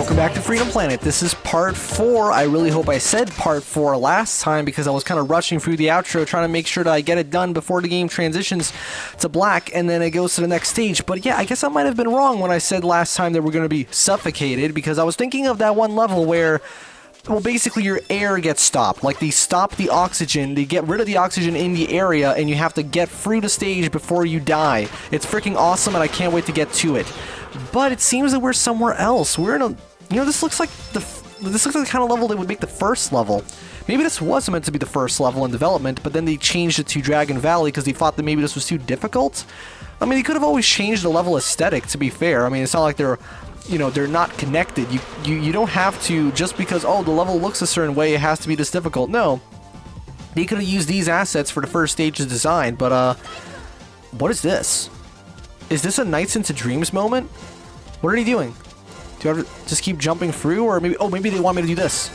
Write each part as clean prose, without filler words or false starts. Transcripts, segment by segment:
welcome back to Freedom Planet. This is part 4. I really hope I said part 4 last time because I was kind of rushing through the outro trying to make sure that I get it done before the game transitions to black and then it goes to the next stage. But yeah, I guess I might have been wrong when I said last time that we're going to be suffocated because I was thinking of that one level where, well, basically your air gets stopped. Like, they stop the oxygen, they get rid of the oxygen in the area, and you have to get through the stage before you die. It's freaking awesome, and I can't wait to get to it. But it seems that we're somewhere else. We're in a... You know, this looks like the kind of level that would make the first level. Maybe this was meant to be the first level in development, but then they changed it to Dragon Valley because they thought that maybe this was too difficult. I mean, they could have always changed the level aesthetic, to be fair. I mean, it's not like they're... You know, they're not connected. You don't have to, just because, oh, the level looks a certain way, it has to be this difficult. No. They could have used these assets for the first stage's design, but, what is this? Is this a Nights into Dreams moment? What are they doing? Do I have to just keep jumping through, or maybe, oh, maybe they want me to do this.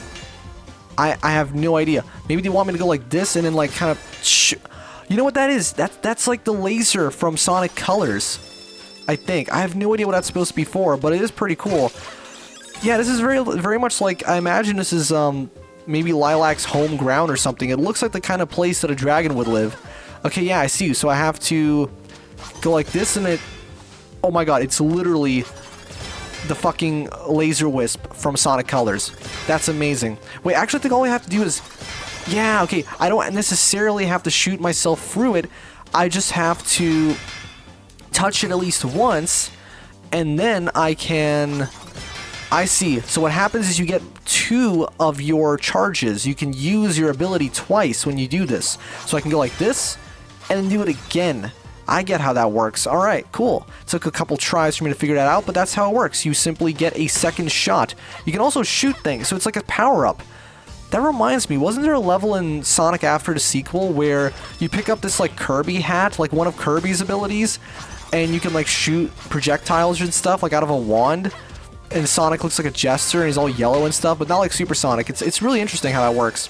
I have no idea. Maybe they want me to go like this, and then, like, kind of, you know what that is? That's like the laser from Sonic Colors. I think. I have no idea what that's supposed to be for, but it is pretty cool. Yeah, this is very much like, I imagine this is maybe Lilac's home ground or something. It looks like the kind of place that a dragon would live. Okay, yeah, I see you. So I have to go like this and it... Oh my god, it's literally the fucking laser wisp from Sonic Colors. That's amazing. Wait, actually I think all I have to do is... Yeah, okay, I don't necessarily have to shoot myself through it. I just have to... touch it at least once, and then I can... I see. So what happens is you get 2 of your charges. You can use your ability twice when you do this. So I can go like this, and then do it again. I get how that works. Alright, cool. Took a couple tries for me to figure that out, but that's how it works. You simply get a second shot. You can also shoot things, so it's like a power-up. That reminds me, wasn't there a level in Sonic After the sequel where you pick up this, like, Kirby hat, like one of Kirby's abilities, and you can, like, shoot projectiles and stuff, like, out of a wand, and Sonic looks like a jester, and he's all yellow and stuff, but not like Super Sonic. It's really interesting how that works.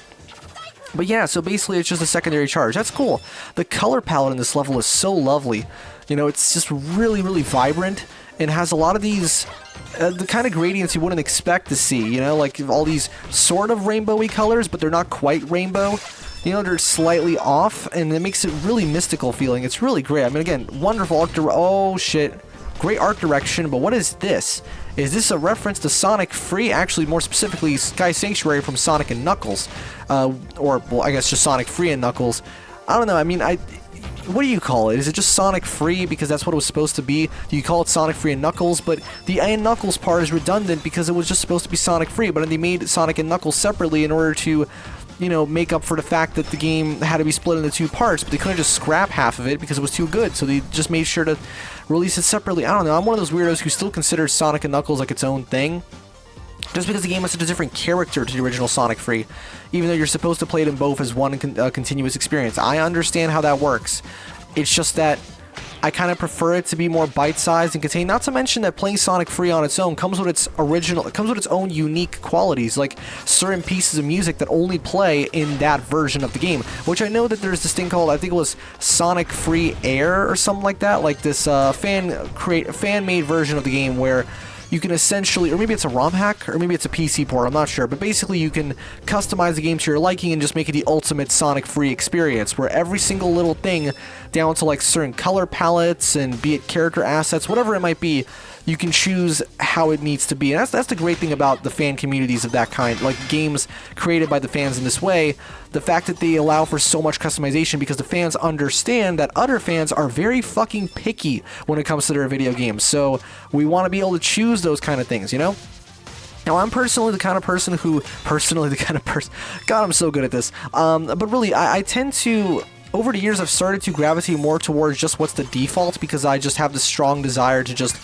But yeah, so basically it's just a secondary charge. That's cool. The color palette in this level is so lovely. You know, it's just really, really vibrant, and has a lot of these... the kind of gradients you wouldn't expect to see, you know, like all these sort of rainbowy colors, but they're not quite rainbow. You know, they're slightly off, and it makes it really mystical feeling. It's really great. I mean, again, wonderful art oh, shit. Great art direction, but what is this? Is this a reference to Sonic Free? Actually, more specifically, Sky Sanctuary from Sonic and Knuckles. Or, well, I guess just Sonic Free and Knuckles. I don't know, I mean, what do you call it? Is it just Sonic Free because that's what it was supposed to be? Do you call it Sonic Free and Knuckles? But the and Knuckles part is redundant because it was just supposed to be Sonic Free, but then they made Sonic and Knuckles separately in order to, you know, make up for the fact that the game had to be split into 2 parts, but they couldn't just scrap half of it because it was too good, so they just made sure to release it separately. I don't know, I'm one of those weirdos who still considers Sonic and Knuckles like its own thing, just because the game has such a different character to the original Sonic Free, even though you're supposed to play them both as one continuous experience. I understand how that works. It's just that I kind of prefer it to be more bite-sized and contained. Not to mention that playing Sonic Free on its own comes with its own unique qualities, like certain pieces of music that only play in that version of the game. Which I know that there's this thing called, I think it was Sonic Free Air or something like that, like this fan-made version of the game where you can essentially, or maybe it's a ROM hack, or maybe it's a PC port, I'm not sure, but basically you can customize the game to your liking and just make it the ultimate Sonic Free experience, where every single little thing, down to like certain color palettes, and be it character assets, whatever it might be, you can choose how it needs to be. And that's the great thing about the fan communities of that kind, like games created by the fans in this way, the fact that they allow for so much customization because the fans understand that other fans are very fucking picky when it comes to their video games. So we want to be able to choose those kind of things, you know? Now, I'm personally the kind of person who... God, I'm so good at this. But really, I tend to... Over the years, I've started to gravitate more towards just what's the default because I just have this strong desire to just...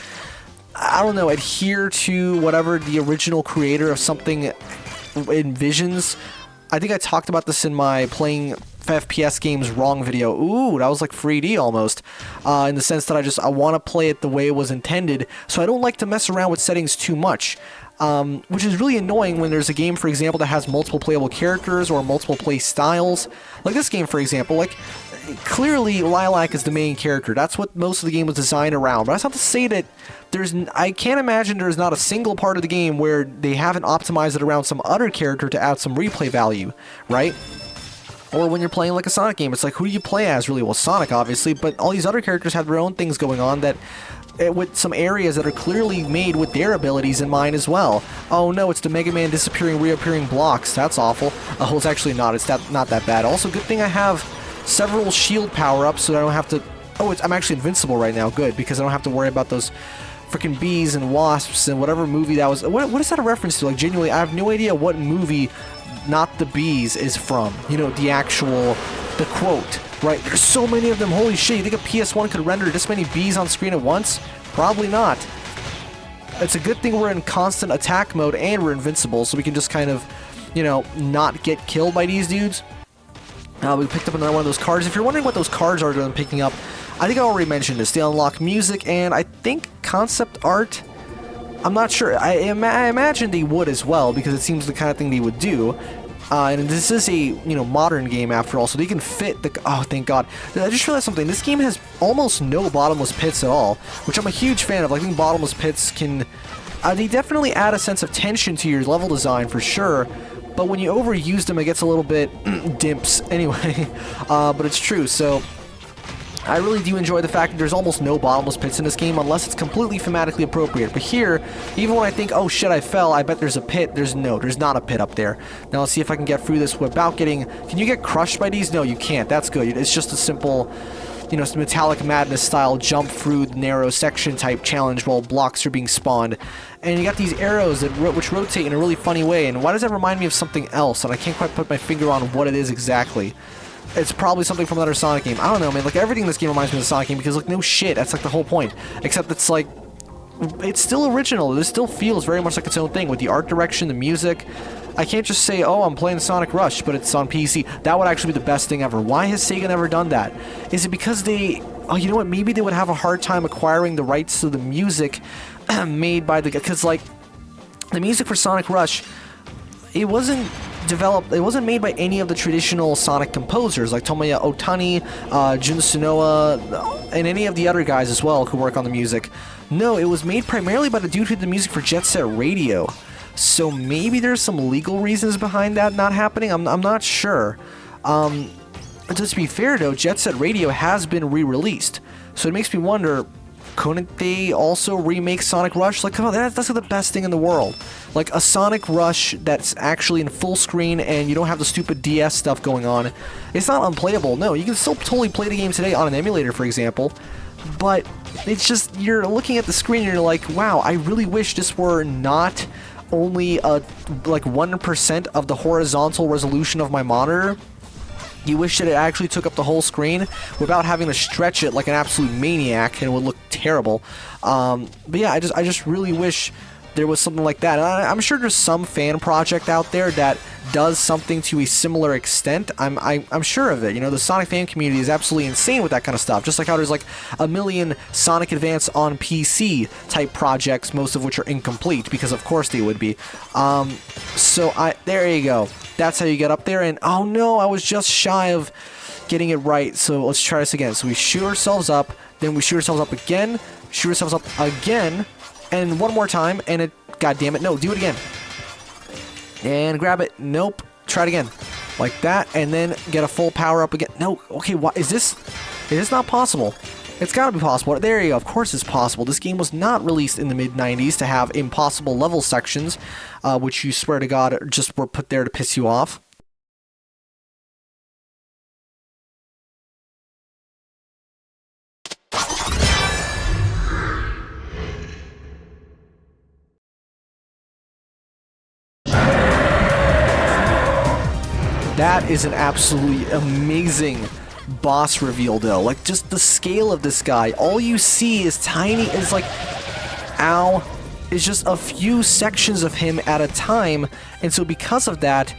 I don't know, adhere to whatever the original creator of something envisions. I think I talked about this in my playing FPS games wrong video. Ooh, that was like 3D almost. In the sense that I want to play it the way it was intended, so I don't like to mess around with settings too much. Which is really annoying when there's a game, for example, that has multiple playable characters or multiple play styles. Like this game, for example, like, clearly Lilac is the main character. That's what most of the game was designed around. But that's not to say that I can't imagine there's not a single part of the game where they haven't optimized it around some other character to add some replay value, right? Or when you're playing like a Sonic game, it's like, who do you play as really? Well, Sonic, obviously, but all these other characters have their own things going on that, with some areas that are clearly made with their abilities in mind as well. Oh no, it's the Mega Man disappearing, reappearing blocks. That's awful. Oh, it's actually not. It's not that bad. Also, good thing I have several shield power-ups so I don't have to... Oh, I'm actually invincible right now. Good, because I don't have to worry about those freaking bees and wasps and whatever movie that was. What is that a reference to? Like, genuinely, I have no idea what movie Not the Bees is from. You know, the quote, right? There's so many of them. Holy shit, you think a PS1 could render this many bees on screen at once? Probably not. It's a good thing we're in constant attack mode and we're invincible, so we can just kind of, you know, not get killed by these dudes. We picked up another one of those cards. If you're wondering what those cards are that I'm picking up, I think I already mentioned this. They unlock music and I think concept art. I'm not sure. I imagine they would as well, because it seems the kind of thing they would do. And this is a, you know, modern game after all, so they can fit the... Oh, thank God. I just realized something. This game has almost no bottomless pits at all, which I'm a huge fan of. I think bottomless pits can... they definitely add a sense of tension to your level design, for sure. But when you overuse them, it gets a little bit dimps anyway. But it's true, so... I really do enjoy the fact that there's almost no bottomless pits in this game unless it's completely thematically appropriate. But here, even when I think, oh shit, I fell, I bet there's a pit, there's not a pit up there. Now let's see if I can get through this without getting... Can you get crushed by these? No, you can't. That's good. It's just a simple, you know, Metallic Madness style jump through the narrow section type challenge while blocks are being spawned. And you got these arrows that which rotate in a really funny way. And why does that remind me of something else? And I can't quite put my finger on what it is exactly. It's probably something from another Sonic game. I don't know, man. Like, everything in this game reminds me of a Sonic game because, like, no shit. That's, like, the whole point. Except it's, like, it's still original. It still feels very much like its own thing with the art direction, the music. I can't just say, oh, I'm playing Sonic Rush, but it's on PC. That would actually be the best thing ever. Why has Sega never done that? Is it because they... Oh, you know what? Maybe they would have a hard time acquiring the rights to the music made by the... Because, like, the music for Sonic Rush, it wasn't made by any of the traditional Sonic composers like Tomoya Otani, Jun Tsunoa, and any of the other guys as well who work on the music. No, it was made primarily by the dude who did the music for Jet Set Radio. So maybe there's some legal reasons behind that not happening. I'm not sure. Just to be fair though, Jet Set Radio has been re-released, so it makes me wonder, couldn't they also remake Sonic Rush? Like, come on, that's the best thing in the world. Like, a Sonic Rush that's actually in full screen and you don't have the stupid DS stuff going on. It's not unplayable, no. You can still totally play the game today on an emulator, for example. But it's just, you're looking at the screen and you're like, wow, I really wish this were not only like 1% of the horizontal resolution of my monitor. You wish that it actually took up the whole screen without having to stretch it like an absolute maniac, and it would look terrible. But yeah, I just really wish there was something like that. And I'm sure there's some fan project out there that does something to a similar extent. I'm sure of it. You know, the Sonic fan community is absolutely insane with that kind of stuff. Just like how there's like a million Sonic Advance on PC type projects, most of which are incomplete, because of course they would be. There you go. That's how you get up there, and oh no, I was just shy of getting it right, so let's try this again. So we shoot ourselves up, then we shoot ourselves up again, shoot ourselves up again, and one more time, and it, god damn it, no, do it again. And grab it, nope, try it again. Like that, and then get a full power up again. No, okay, what, is this not possible? It's gotta be possible. There you go, of course it's possible. This game was not released in the mid-90s to have impossible level sections, which you swear to God just were put there to piss you off. That is an absolutely amazing boss reveal though. Like, just the scale of this guy, all you see is tiny, is like, ow, is just a few sections of him at a time, and so because of that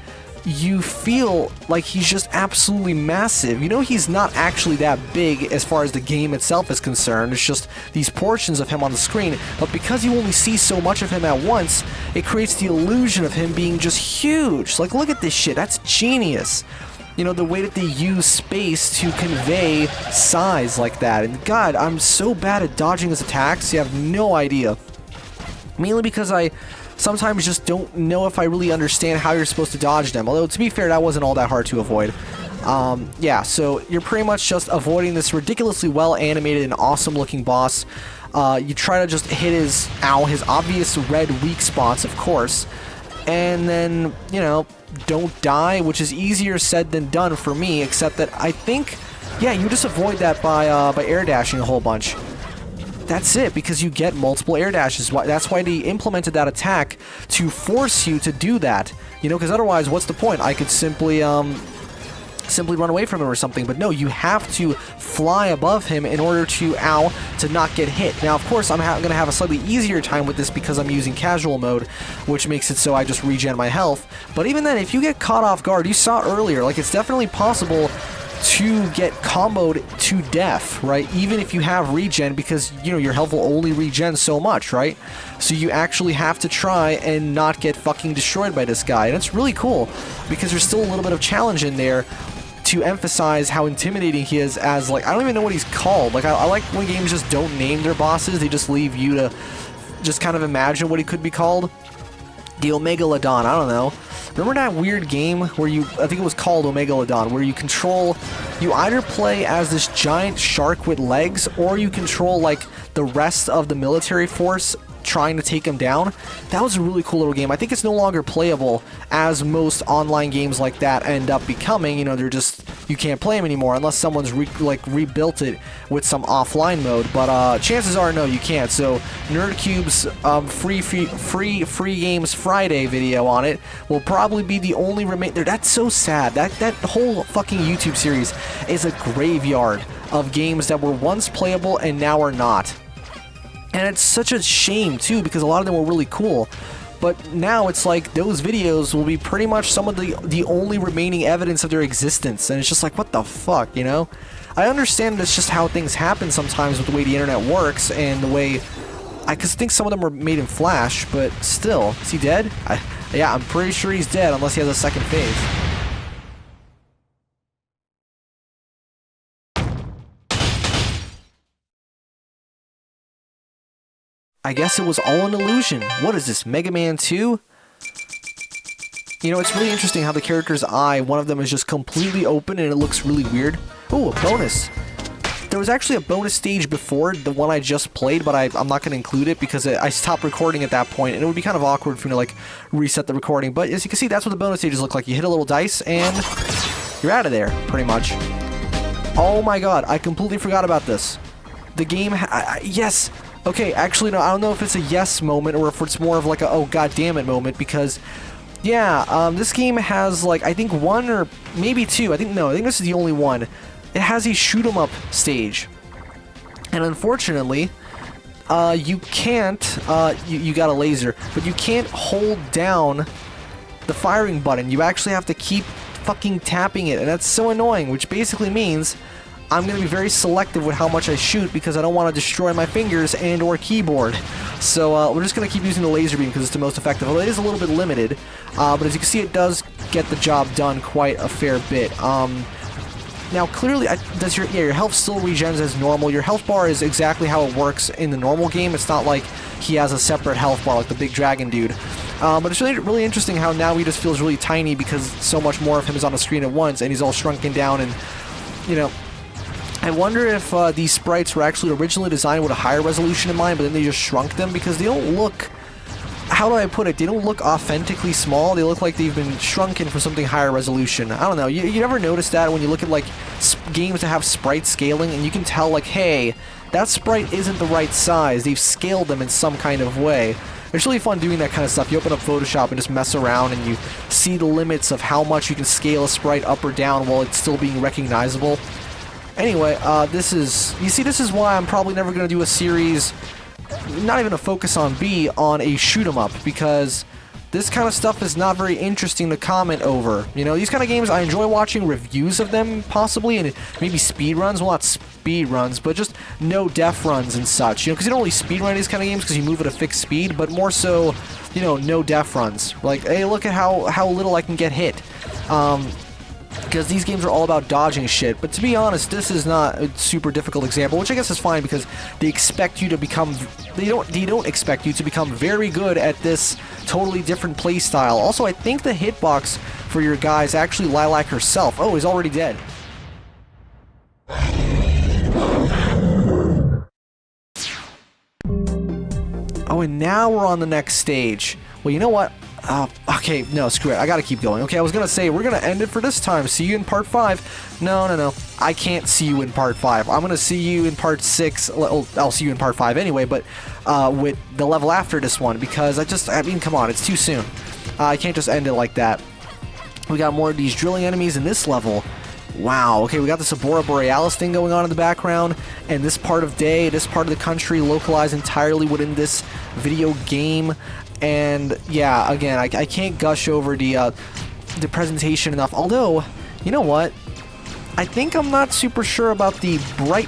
you feel like he's just absolutely massive. You know, he's not actually that big as far as the game itself is concerned, it's just these portions of him on the screen, but because you only see so much of him at once, it creates the illusion of him being just huge. Like, look at this shit, that's genius. you know, the way that they use space to convey size like that. And God, I'm so bad at dodging his attacks, you have no idea. Mainly because I sometimes just don't know if I really understand how you're supposed to dodge them. Although, to be fair, that wasn't all that hard to avoid. Yeah, so you're pretty much just avoiding this ridiculously well-animated and awesome-looking boss. You try to just hit his obvious red weak spots, of course. And then, you know, don't die, which is easier said than done for me, except that I think, yeah, you just avoid that by air dashing a whole bunch. That's it, because you get multiple air dashes. That's why they implemented that attack, to force you to do that. You know, because otherwise, what's the point? I could simply run away from him or something, but no, you have to fly above him in order to not get hit. Now, of course, I'm gonna have a slightly easier time with this because I'm using casual mode, which makes it so I just regen my health. But even then, if you get caught off guard, you saw earlier, like, it's definitely possible to get comboed to death, right? Even if you have regen, because, you know, your health will only regen so much, right? So you actually have to try and not get fucking destroyed by this guy. And it's really cool, because there's still a little bit of challenge in there to emphasize how intimidating he is as, like, I don't even know what he's called. Like, I like when games just don't name their bosses, they just leave you to just kind of imagine what he could be called. The Omegalodon, I don't know. Remember that weird game where I think it was called Omegalodon, where you either play as this giant shark with legs, or you control, like, the rest of the military force trying to take him down. That was a really cool little game. I think it's no longer playable, as most online games like that end up becoming. You know, you can't play them anymore unless someone's rebuilt it with some offline mode, but chances are no, you can't. So NerdCube's free games Friday video on it will probably be the only remainder. That's so sad. That whole fucking YouTube series is a graveyard of games that were once playable and now are not. And it's such a shame, too, because a lot of them were really cool. But now it's like those videos will be pretty much some of the only remaining evidence of their existence. And it's just like, what the fuck, you know? I understand that's just how things happen sometimes with the way the internet works and the way... I think some of them were made in Flash, but still. Is he dead? Yeah, I'm pretty sure he's dead unless he has a second phase. I guess it was all an illusion. What is this, Mega Man 2? You know, it's really interesting how the character's eye, one of them is just completely open and it looks really weird. Ooh, a bonus. There was actually a bonus stage before the one I just played, but I'm not going to include it because I stopped recording at that point, and it would be kind of awkward for me to, like, reset the recording. But as you can see, that's what the bonus stages look like. You hit a little dice and you're out of there, pretty much. Oh my god, I completely forgot about this. The game, yes. Okay, actually, no, I don't know if it's a yes moment or if it's more of like a oh god damn it moment, because, yeah, this game has, like, I think one or maybe two, I think this is the only one. It has a shoot 'em up stage. And unfortunately, you can't, you got a laser, but you can't hold down the firing button. You actually have to keep fucking tapping it, and that's so annoying, which basically means I'm going to be very selective with how much I shoot because I don't want to destroy my fingers and or keyboard. So we're just going to keep using the laser beam because it's the most effective. Although it is a little bit limited, but as you can see, it does get the job done quite a fair bit. Now, clearly, your health still regens as normal. Your health bar is exactly how it works in the normal game. It's not like he has a separate health bar like the big dragon dude. But it's really interesting how now he just feels really tiny because so much more of him is on the screen at once, and he's all shrunken down, and, you know... I wonder if these sprites were actually originally designed with a higher resolution in mind, but then they just shrunk them because they don't look... How do I put it? They don't look authentically small. They look like they've been shrunken for something higher resolution. I don't know. You never notice that when you look at, like, games that have sprite scaling, and you can tell, like, hey, that sprite isn't the right size. They've scaled them in some kind of way. It's really fun doing that kind of stuff. You open up Photoshop and just mess around, and you see the limits of how much you can scale a sprite up or down while it's still being recognizable. Anyway, this is why I'm probably never going to do a series, not even a focus on B, on a shoot 'em up, because this kind of stuff is not very interesting to comment over. You know, these kind of games, I enjoy watching reviews of them, possibly, and maybe speed runs. Well, not speed runs, but just no-def runs and such. You know, because you don't really speed run these kind of games because you move at a fixed speed, but more so, you know, no-def runs. Like, hey, look at how little I can get hit. because these games are all about dodging shit. But to be honest, this is not a super difficult example, which I guess is fine because they expect you to become, they don't expect you to become very good at this totally different play style. Also, I think the hitbox for your guy is actually Lilac herself. Oh, he's already dead. Oh, and now we're on the next stage. Well, you know what? Okay, no, screw it. I gotta keep going. Okay, I was gonna say, we're gonna end it for this time. See you in part 5. No. I can't see you in part 5. I'm gonna see you in part 6. I'll see you in part 5 anyway, but with the level after this one, because I mean, come on, it's too soon. I can't just end it like that. We got more of these drilling enemies in this level. Wow, okay, we got this Aurora Borealis thing going on in the background, and this part of day, this part of the country localized entirely within this video game. And yeah, again, I can't gush over the presentation enough. Although, you know what? I think I'm not super sure about the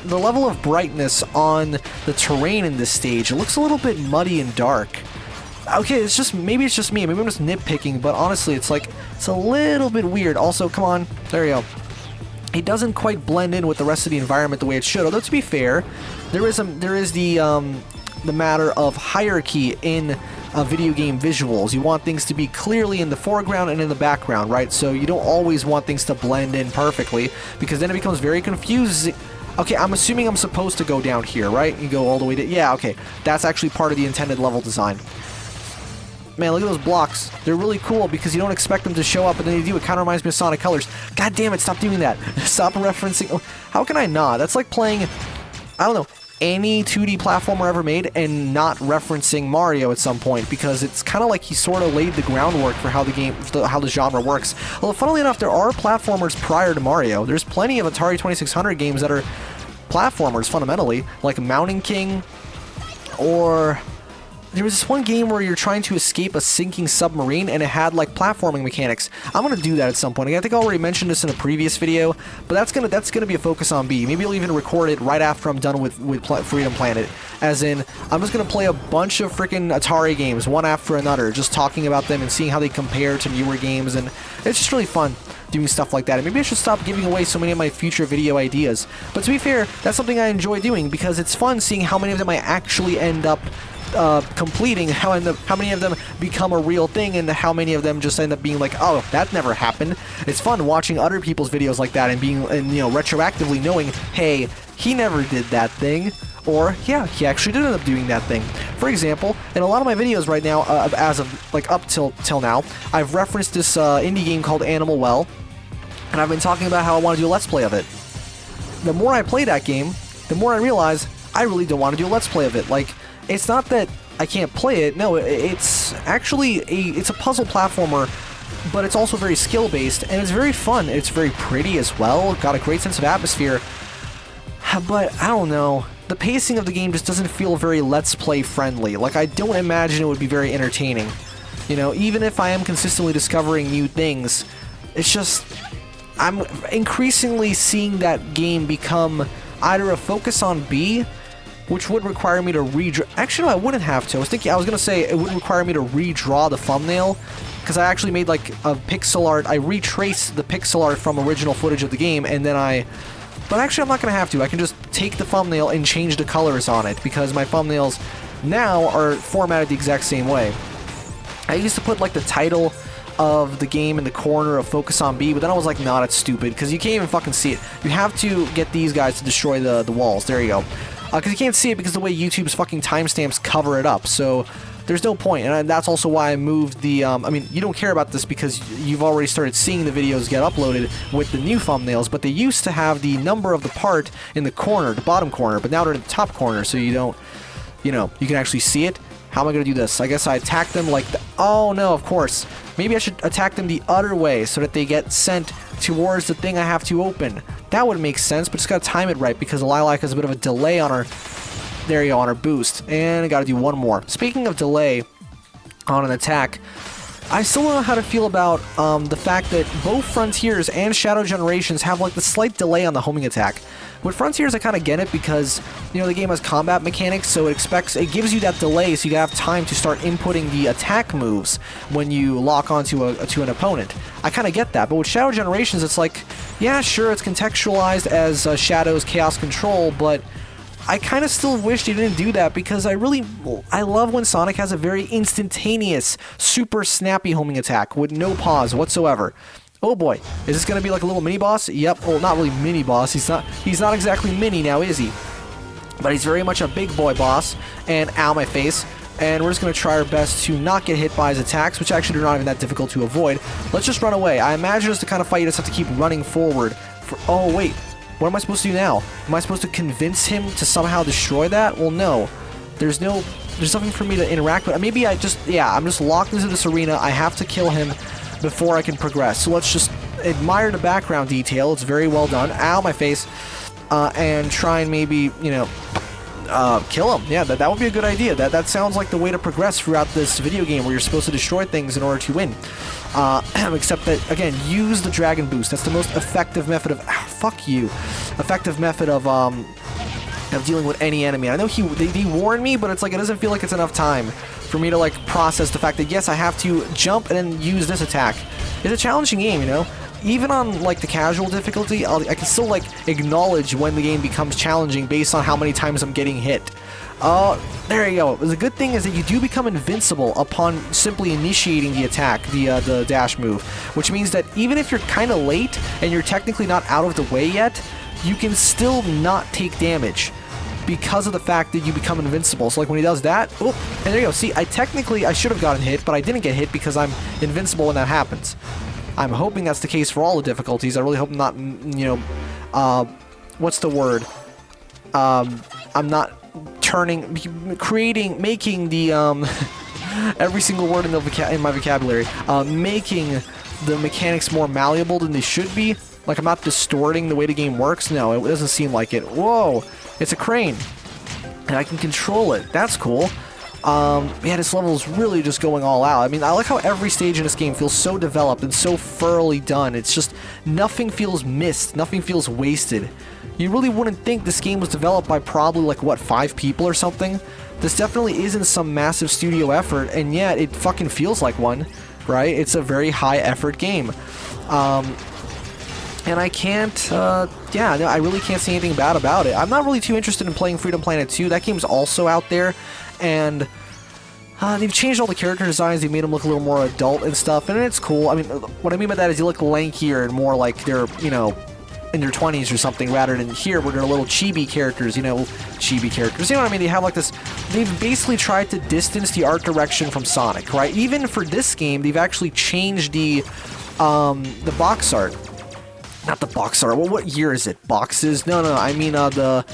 level of brightness on the terrain in this stage. It looks a little bit muddy and dark. Okay, maybe it's just me. Maybe I'm just nitpicking, but honestly, it's a little bit weird. Also, come on, there you go. It doesn't quite blend in with the rest of the environment the way it should. Although to be fair, there is the matter of hierarchy in video game visuals. You want things to be clearly in the foreground and in the background, right? So you don't always want things to blend in perfectly, because then it becomes very confusing. Okay, I'm assuming I'm supposed to go down here, right? You go all the way to... Yeah, okay. That's actually part of the intended level design. Man, look at those blocks. They're really cool because you don't expect them to show up, and then they do. It kind of reminds me of Sonic Colors. God damn it, stop doing that. Stop referencing... Oh, how can I not? That's like playing, I don't know, any 2D platformer ever made and not referencing Mario at some point, because it's kind of like he sort of laid the groundwork for how the genre works. Although, funnily enough, there are platformers prior to Mario. There's plenty of Atari 2600 games that are platformers, fundamentally, like Mountain King, or... There was this one game where you're trying to escape a sinking submarine, and it had like platforming mechanics. I'm gonna do that at some point. I think I already mentioned this in a previous video, but that's gonna be a focus on B. Maybe I'll even record it right after I'm done with Freedom Planet. As in, I'm just gonna play a bunch of freaking Atari games, one after another, just talking about them and seeing how they compare to newer games, and it's just really fun doing stuff like that. And maybe I should stop giving away so many of my future video ideas. But to be fair, that's something I enjoy doing, because it's fun seeing how many of them I actually end up completing, how many of them become a real thing, and how many of them just end up being like, oh, that never happened. It's fun watching other people's videos like that and being, you know, retroactively knowing, hey, he never did that thing, or yeah, he actually did end up doing that thing. For example, in a lot of my videos right now, as of like up till now, I've referenced this indie game called Animal Well, and I've been talking about how I want to do a Let's Play of it. The more I play that game, the more I realize I really don't want to do a Let's Play of it. Like, it's not that I can't play it. No, it's actually it's a puzzle platformer, but it's also very skill-based, and it's very fun. It's very pretty as well. Got a great sense of atmosphere. But I don't know. The pacing of the game just doesn't feel very Let's Play friendly. Like, I don't imagine it would be very entertaining. You know, even if I am consistently discovering new things, it's just... I'm increasingly seeing that game become either a focus on B, which would require me to redraw... Actually, no, I wouldn't have to. I was gonna say it would require me to redraw the thumbnail, because I actually made like a pixel art. I retraced the pixel art from original footage of the game, and then But actually, I'm not gonna have to. I can just take the thumbnail and change the colors on it, because my thumbnails now are formatted the exact same way. I used to put like the title of the game in the corner of Focus on B, but then I was like, nah, that's stupid, because you can't even fucking see it. You have to get these guys to destroy the walls. There you go. Because you can't see it because the way YouTube's fucking timestamps cover it up, so there's no point. And that's also why I moved the, I mean, you don't care about this because you've already started seeing the videos get uploaded with the new thumbnails, but they used to have the number of the part in the corner, the bottom corner, but now they're in the top corner, so you don't, you know, you can actually see it. How am I going to do this? I guess I attack them like the... Oh, no, of course. Maybe I should attack them the other way so that they get sent towards the thing I have to open. That would make sense, but just got to time it right because Lilac has a bit of a delay on her... There you go, on her boost. And I got to do one more. Speaking of delay on an attack, I still don't know how to feel about the fact that both Frontiers and Shadow Generations have like the slight delay on the homing attack. With Frontiers, I kind of get it because, you know, the game has combat mechanics, so it gives you that delay so you have time to start inputting the attack moves when you lock onto an opponent. I kind of get that, but with Shadow Generations, it's like, yeah, sure, it's contextualized as Shadow's Chaos Control, but I kind of still wish they didn't do that because I love when Sonic has a very instantaneous, super snappy homing attack with no pause whatsoever. Oh boy, is this going to be like a little mini-boss? Yep, well, not really mini-boss. He's not exactly mini now, is he? But he's very much a big boy boss, and ow, my face. And we're just going to try our best to not get hit by his attacks, which actually are not even that difficult to avoid. Let's just run away. I imagine it's the kind of fight you just have to keep running forward. Oh, wait. What am I supposed to do now? Am I supposed to convince him to somehow destroy that? Well, no. There's nothing for me to interact with. Maybe I'm just locked into this arena. I have to kill him before I can progress. So let's just admire the background detail. It's very well done. Ow, my face. And try and maybe, you know, kill him. Yeah, that would be a good idea. That sounds like the way to progress throughout this video game where you're supposed to destroy things in order to win. Except that, again, use the Dragon Boost. That's the most effective method of... fuck you. Effective method of dealing with any enemy. I know they warned me, but it's like it doesn't feel like it's enough time for me to, like, process the fact that, yes, I have to jump and then use this attack. It's a challenging game, you know? Even on, like, the casual difficulty, I can still, like, acknowledge when the game becomes challenging based on how many times I'm getting hit. There you go. The good thing is that you do become invincible upon simply initiating the attack, the dash move, which means that even if you're kind of late and you're technically not out of the way yet, you can still not take damage because of the fact that you become invincible. So like when he does that, and there you go. See, I should have gotten hit, but I didn't get hit because I'm invincible when that happens. I'm hoping that's the case for all the difficulties. I really hope not, you know, what's the word? I'm not making the, every single word in my vocabulary, making the mechanics more malleable than they should be. Like, I'm not distorting the way the game works. No, it doesn't seem like it. Whoa, it's a crane. And I can control it. That's cool. Yeah, this level is really just going all out. I mean, I like how every stage in this game feels so developed and so thoroughly done. It's just, nothing feels missed. Nothing feels wasted. You really wouldn't think this game was developed by probably, like, what, 5 people or something? This definitely isn't some massive studio effort, and yet it fucking feels like one, right? It's a very high-effort game. And I can't, yeah, no, I really can't say anything bad about it. I'm not really too interested in playing Freedom Planet 2. That game's also out there, and they've changed all the character designs. They made them look a little more adult and stuff, and it's cool. I mean, what I mean by that is they look lankier and more like they're, you know, in their 20s or something, rather than here where they're little chibi characters, you know, chibi characters. You know what I mean? They have like this, they've basically tried to distance the art direction from Sonic, right? Even for this game, they've actually changed the box art. Not the box art. Well, what year is it? Boxes? No, I mean the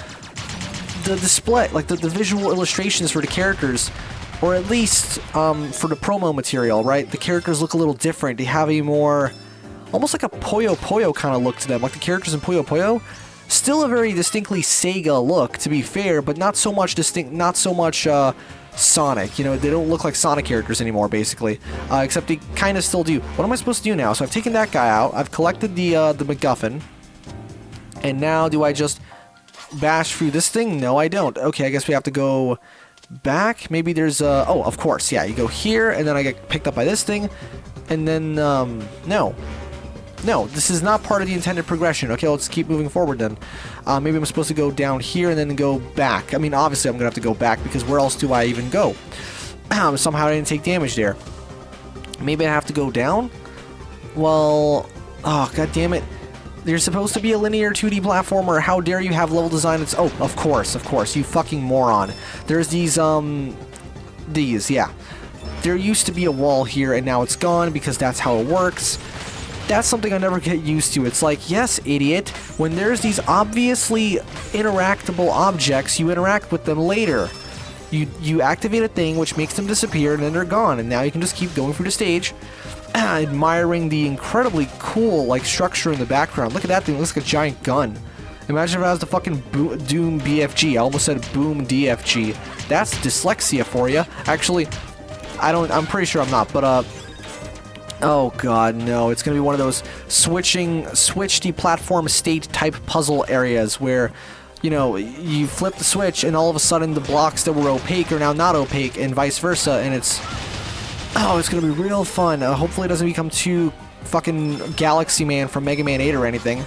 display, like the visual illustrations for the characters, or at least for the promo material, right? The characters look a little different. They have a more, almost like a Puyo Puyo kind of look to them, like the characters in Puyo Puyo. Still a very distinctly Sega look, to be fair, but not so much Sonic. You know, they don't look like Sonic characters anymore, basically. Except they kind of still do. What am I supposed to do now? So I've taken that guy out. I've collected the MacGuffin. And now do I just bash through this thing? No, I don't. Okay, I guess we have to go back. Maybe there's oh, of course, yeah. You go here, and then I get picked up by this thing. And then, no. No, this is not part of the intended progression. Okay, let's keep moving forward then. Maybe I'm supposed to go down here and then go back. I mean, obviously I'm going to have to go back because where else do I even go? Somehow I didn't take damage there. Maybe I have to go down? Well, oh, god damn it. There's supposed to be a linear 2D platformer. How dare you have level design that's... Oh, of course, you fucking moron. There's these, yeah. There used to be a wall here and now it's gone because that's how it works. That's something I never get used to. It's like, yes, idiot, when there's these obviously interactable objects, you interact with them later. You activate a thing which makes them disappear and then they're gone, and now you can just keep going through the stage, admiring the incredibly cool, like, structure in the background. Look at that thing, it looks like a giant gun. Imagine if I was the fucking Doom BFG. I almost said Boom DFG. That's dyslexia for you. Actually, I'm pretty sure I'm not, but Oh god, no. It's going to be one of those switch deplatform state type puzzle areas where, you know, you flip the switch and all of a sudden the blocks that were opaque are now not opaque and vice versa, and it's going to be real fun. Hopefully it doesn't become too fucking Galaxy Man from Mega Man 8 or anything.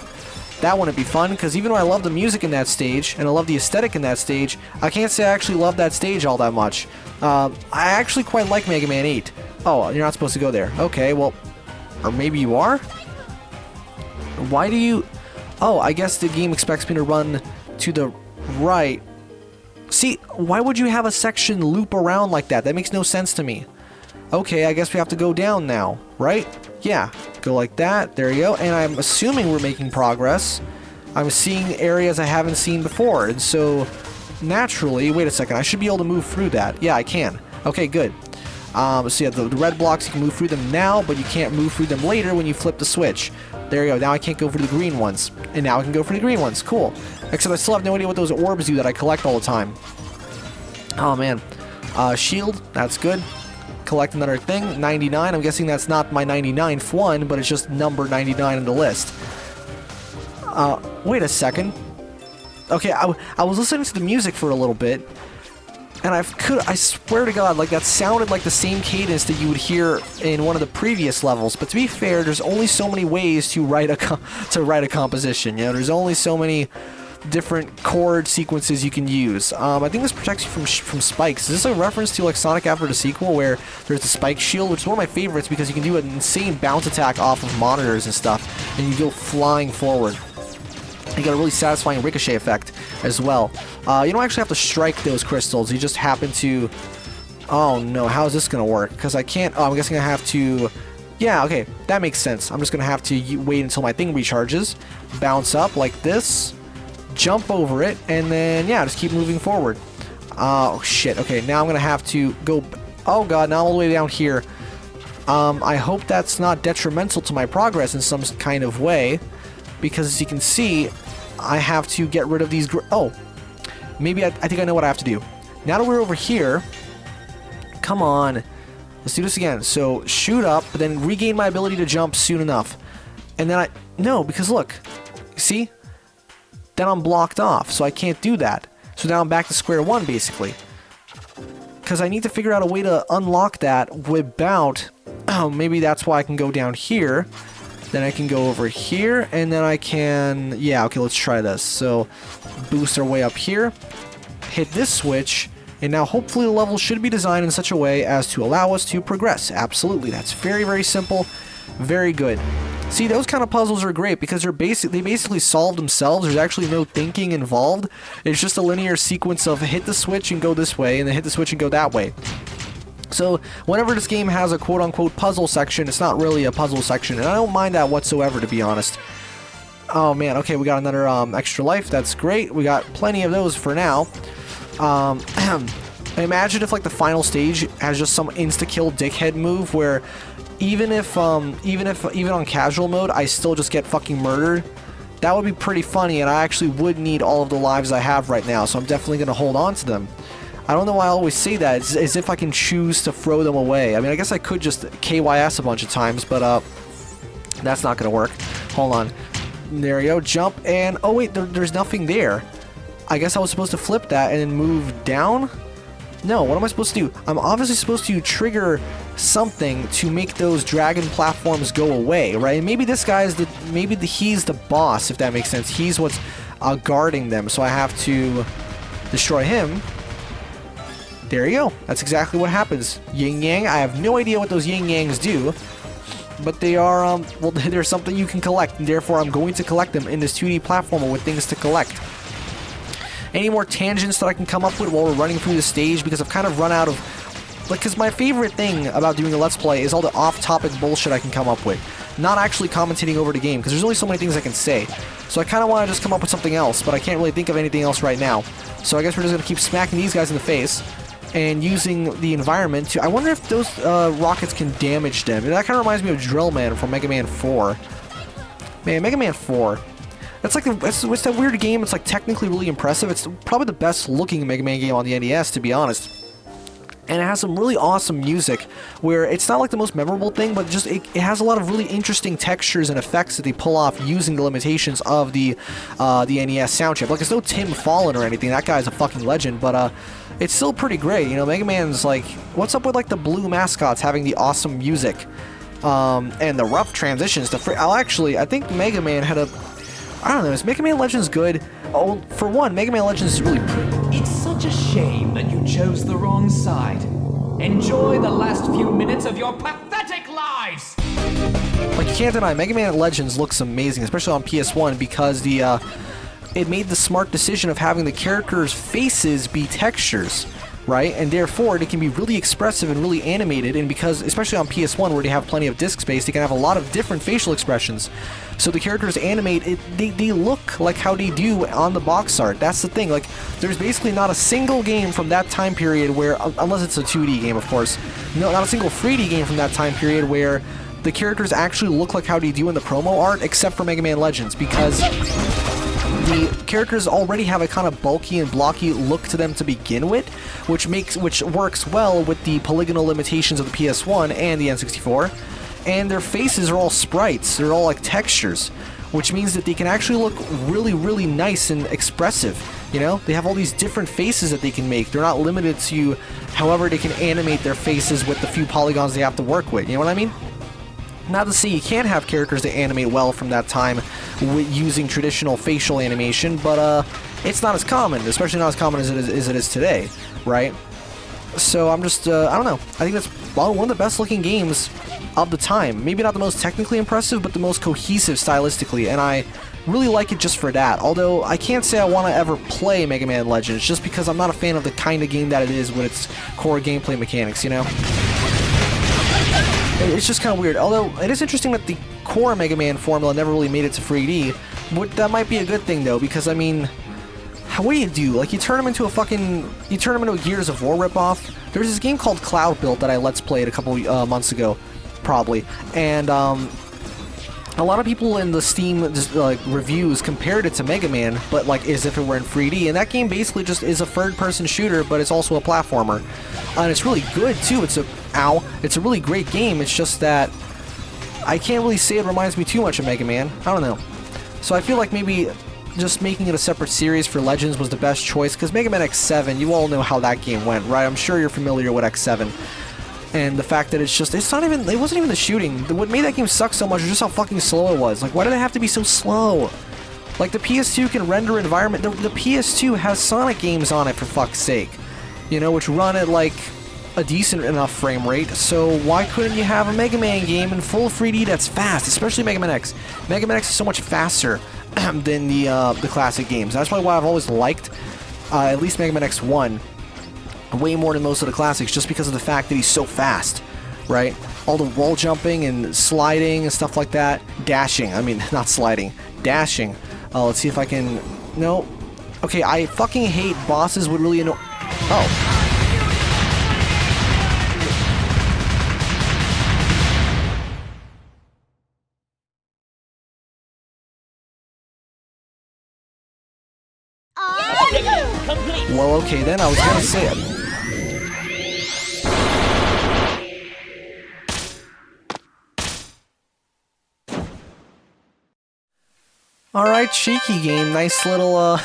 That wouldn't be fun, because even though I love the music in that stage, and I love the aesthetic in that stage, I can't say I actually love that stage all that much. I actually quite like Mega Man 8. Oh, you're not supposed to go there. Okay, well, or maybe you are? Why do you... Oh, I guess the game expects me to run to the right. See, why would you have a section loop around like that? That makes no sense to me. Okay, I guess we have to go down now, right? Yeah, go like that. There you go. And I'm assuming we're making progress. I'm seeing areas I haven't seen before, and so naturally... Wait a second, I should be able to move through that. Yeah, I can. Okay, good. So yeah, the red blocks, you can move through them now, but you can't move through them later when you flip the switch. There you go. Now I can't go for the green ones. And now I can go for the green ones. Cool. Except I still have no idea what those orbs do that I collect all the time. Oh, man. Shield. That's good. Collect another thing. 99. I'm guessing that's not my 99th one, but it's just number 99 in the list. Wait a second. Okay, I was listening to the music for a little bit, and I swear to God, like, that sounded like the same cadence that you would hear in one of the previous levels. But to be fair, there's only so many ways to write a composition. You know, there's only so many different chord sequences you can use. I think this protects you from spikes. Is this a reference to like Sonic after the sequel, where there's the spike shield, which is one of my favorites because you can do an insane bounce attack off of monitors and stuff, and you go flying forward. You get a really satisfying ricochet effect as well. You don't actually have to strike those crystals. You just happen to... Oh no, how is this going to work? Because I can't... Oh, I'm guessing I have to... Yeah, okay, that makes sense. I'm just going to have to wait until my thing recharges. Bounce up like this. Jump over it, and then, yeah, just keep moving forward. Oh, shit. Okay, now I'm going to have to go... Oh, God, now I'm all the way down here. I hope that's not detrimental to my progress in some kind of way, because as you can see, I have to get rid of these... Oh, maybe I think I know what I have to do. Now that we're over here... Come on. Let's do this again. So, shoot up, but then regain my ability to jump soon enough. And then No, because look. See? Then I'm blocked off, so I can't do that. So now I'm back to square one, basically. Because I need to figure out a way to unlock that without... Oh, maybe that's why I can go down here. Then I can go over here, and then I can... Yeah, okay, let's try this. So, boost our way up here. Hit this switch, and now hopefully the level should be designed in such a way as to allow us to progress. Absolutely, that's very, very simple. Very good. See, those kind of puzzles are great because they basically solve themselves. There's actually no thinking involved. It's just a linear sequence of hit the switch and go this way, and then hit the switch and go that way. So, whenever this game has a quote-unquote puzzle section, it's not really a puzzle section, and I don't mind that whatsoever, to be honest. Oh, man, okay, we got another extra life. That's great. We got plenty of those for now. Imagine if, like, the final stage has just some insta-kill dickhead move where... Even on casual mode, I still just get fucking murdered. That would be pretty funny, and I actually would need all of the lives I have right now, so I'm definitely going to hold on to them. I don't know why I always say that. It's as if I can choose to throw them away. I mean, I guess I could just KYS a bunch of times, but that's not going to work. Hold on. There you go. Jump, and... Oh, wait, there's nothing there. I guess I was supposed to flip that and then move down? No, what am I supposed to do? I'm obviously supposed to trigger something to make those dragon platforms go away, right? And maybe this guy is he's the boss, if that makes sense. He's what's guarding them, so I have to destroy him. There you go. That's exactly what happens. Yin Yang. I have no idea what those Yin Yangs do, but they are, well, they're something you can collect, and therefore I'm going to collect them in this 2D platformer with things to collect. Any more tangents that I can come up with while we're running through the stage, because I've kind of run out of... Like, because my favorite thing about doing a Let's Play is all the off-topic bullshit I can come up with. Not actually commentating over the game, because there's only so many things I can say. So I kind of want to just come up with something else, but I can't really think of anything else right now. So I guess we're just going to keep smacking these guys in the face, and using the environment to... I wonder if those rockets can damage them. And that kind of reminds me of Drill Man from Mega Man 4. Man, Mega Man 4... That's like it's that weird game. It's like technically really impressive. It's probably the best looking Mega Man game on the NES, to be honest. And it has some really awesome music where it's not like the most memorable thing, but just it has a lot of really interesting textures and effects that they pull off using the limitations of the NES sound chip. Like, it's no Tim Fallon or anything. That guy's a fucking legend, but it's still pretty great. You know, Mega Man's like, what's up with like the blue mascots having the awesome music and the rough transitions to I think Mega Man had I don't know, is Mega Man Legends good? Oh, for one, Mega Man Legends is really pretty. It's such a shame that you chose the wrong side. Enjoy the last few minutes of your pathetic lives! Like, you can't deny, Mega Man Legends looks amazing, especially on PS1, because it made the smart decision of having the characters' faces be textures, right? And therefore, they can be really expressive and really animated, and because, especially on PS1, where they have plenty of disk space, they can have a lot of different facial expressions. So the characters animate, they look like how they do on the box art. That's the thing, like, there's basically not a single game from that time period where, unless it's a 2D game, of course, no, not a single 3D game from that time period where the characters actually look like how they do in the promo art, except for Mega Man Legends, because the characters already have a kind of bulky and blocky look to them to begin with, which works well with the polygonal limitations of the PS1 and the N64. And their faces are all sprites, they're all like textures, which means that they can actually look really, really nice and expressive, you know? They have all these different faces that they can make. They're not limited to however they can animate their faces with the few polygons they have to work with, you know what I mean? Not to say you can't have characters that animate well from that time using traditional facial animation, but it's not as common, especially not as common as it is today, right? So I'm just, I don't know. I think that's one of the best looking games of the time. Maybe not the most technically impressive, but the most cohesive stylistically, and I really like it just for that. Although, I can't say I want to ever play Mega Man Legends, just because I'm not a fan of the kind of game that it is with its core gameplay mechanics, you know? It's just kind of weird. Although, it is interesting that the core Mega Man formula never really made it to 3D. That might be a good thing, though, because, I mean, what do? Like, you turn them into a Gears of War ripoff. There's this game called Cloud Build that I Let's Played a couple months ago, probably, and a lot of people in the Steam reviews compared it to Mega Man, but like as if it were in 3D, and that game basically just is a third-person shooter, but it's also a platformer, and it's really good too. It's a really great game. It's just that I can't really say it reminds me too much of Mega Man. I don't know. So I feel like maybe just making it a separate series for Legends was the best choice, because Mega Man X7, you all know how that game went, right? I'm sure you're familiar with X7. And the fact that it wasn't even the shooting. What made that game suck so much was just how fucking slow it was. Like, why did it have to be so slow? Like, the PS2 can render environment. The PS2 has Sonic games on it, for fuck's sake. You know, which run at, like, a decent enough frame rate. So why couldn't you have a Mega Man game in full 3D that's fast? Especially Mega Man X. Mega Man X is so much faster than the classic games. That's why I've always liked, at least Mega Man X1, way more than most of the classics, just because of the fact that he's so fast, right? All the wall jumping and sliding and stuff like that. Dashing, I mean, not sliding, dashing. Let's see if I can, no. Okay, I fucking hate bosses would really annoy, oh. Well, okay, then I was gonna say it. Alright, cheeky game, nice little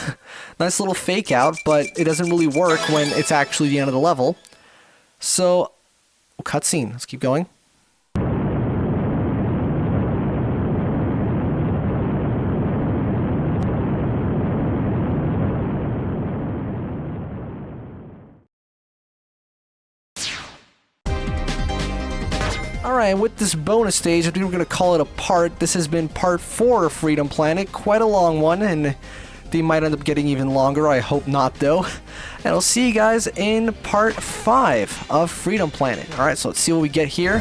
fake out, but it doesn't really work when it's actually the end of the level. So, cutscene, let's keep going. Alright, with this bonus stage, I think we're going to call it a part. This has been part 4 of Freedom Planet. Quite a long one, and they might end up getting even longer. I hope not, though. And I'll see you guys in part 5 of Freedom Planet. Alright, so let's see what we get here.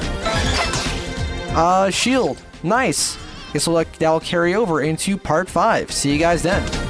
Shield. Nice. Guess that will carry over into part 5. See you guys then.